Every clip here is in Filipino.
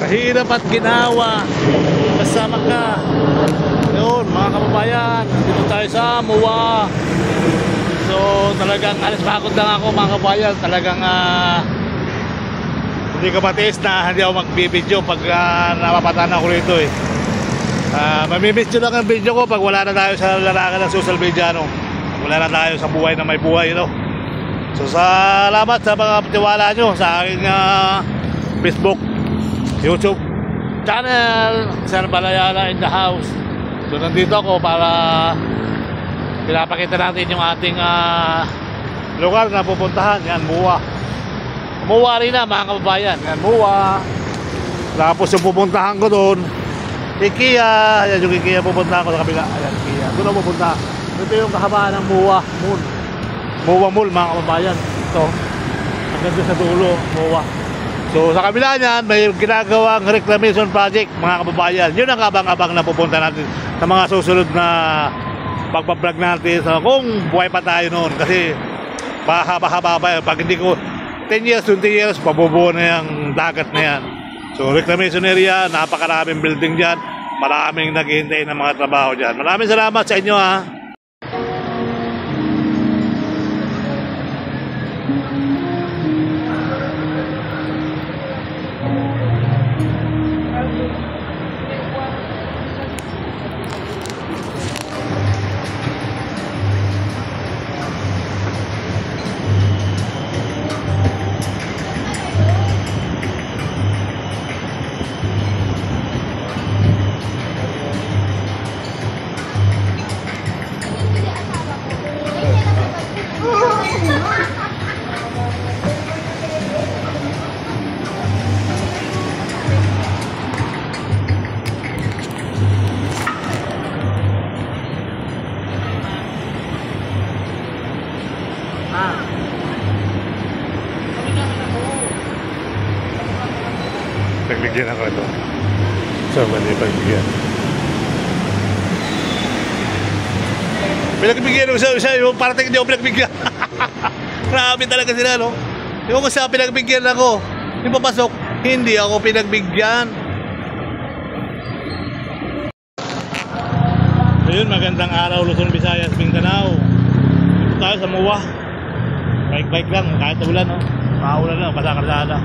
Mahirap at ginawa. Kasama ka. Yun, mga kababayan, dito tayo sa MOA. So talagang alis pagod lang ako, mga kababayan. Talagang hindi ka matiis na hindi ako magbibideo pag napapatan ako rito eh. Mamimiss lang ang video ko pag wala na tayo sa larangan ng social media, no? Wala na tayo sa buhay na may buhay, no? So salamat sa mga tiwala nyo sa aking Facebook, YouTube channel, Sir Balayala in the house. So nandito ako para pinapakita natin yung ating lugar na pupuntahan. Yan, MOA. MOA rin na, mga kababayan. Yan, MOA. Tapos yung pupuntahan ko doon, IKEA. Ayan yung IKEA, pupuntahan ko sa kabila. Ayan, IKEA. Doon ako pupunta. Ito yung kahabaan ng MOA Mall. MOA Mall, mga kababayan. Ito. Hanggang doon sa dulo, MOA. So sa kabila niyan, may ginagawang reclamation project, mga kababayan. Yun ang abang-abang na pupunta natin sa mga susunod na pagbablog natin. So, kung buhay pa tayo noon, kasi mahaba-haba pa yun. Pag hindi ko 10 years, 20 years, pabubuo na yung dagat na yan. So reclamation area, napakaraming building dyan, maraming naghihintay ng mga trabaho dyan. Maraming salamat sa inyo, ha. Pagbigyan ako ito. So, mali pagbigyan. Pinagbigyan ako sa yung parating hindi ako pinagbigyan. Grabe talaga sila, no? Yung kung sa pinagbigyan ako, yung papasok, hindi ako pinagbigyan. Ayun, magandang araw, Luzon, Visayas, Mindanao. Dito tayo sa MOA. Bike-bike lang, kahit ulan, no? Maulan lang, basta karsada.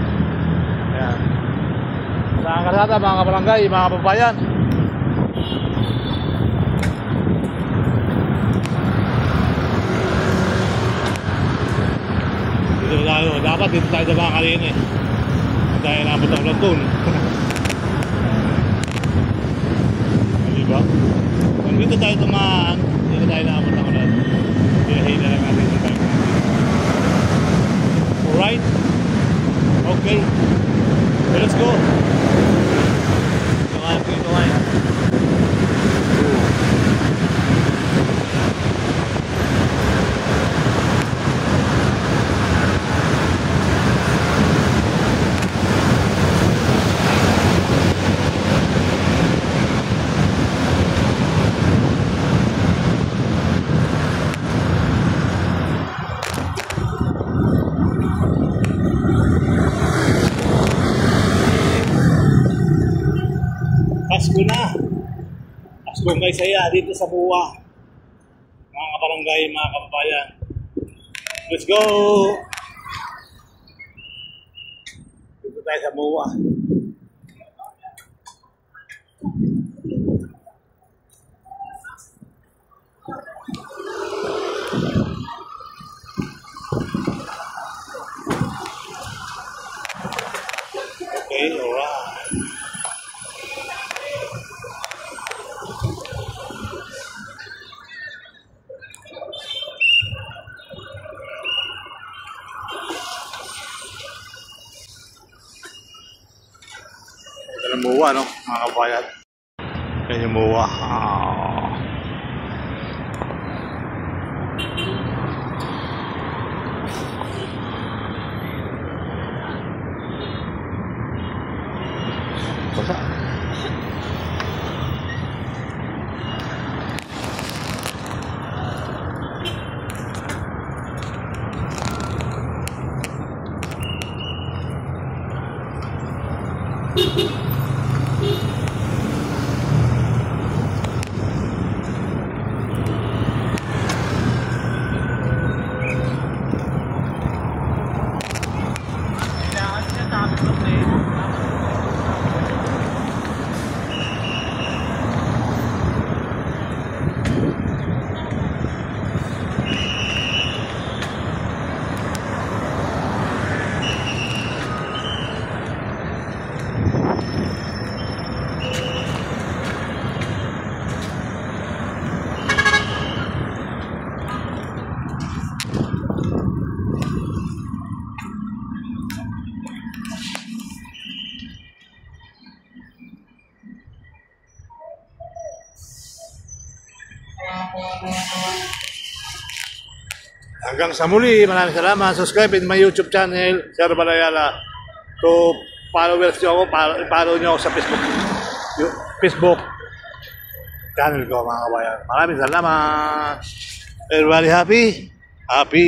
Ayan. Sa karsada, mga kabarangay, mga kababayan. Dito tayo, dapat dito tayo sa mga kalina eh. Dahil nabot ang lantun. Diba? Kung dito tayo tumaan, dito tayo nabot ang lantun. Hila lang natin yung bike natin. Alright? Okay. So let's go. Go ahead. Pasko na. Pasko kay saya dito sa MOA. Mga kabarangay, mga kababayan. Let's go! Dito tayo sa MOA. Okay, alright. MOA, no, mga kabayan. Yan yung MOA. Basta. Hanggang sa muli, maraming salamat. Subscribe in my YouTube channel, Sir Balayala. To followers nyo ako, follow nyo ako sa Facebook channel ko, mga kabayan. Maraming salamat. Everybody happy? Happy.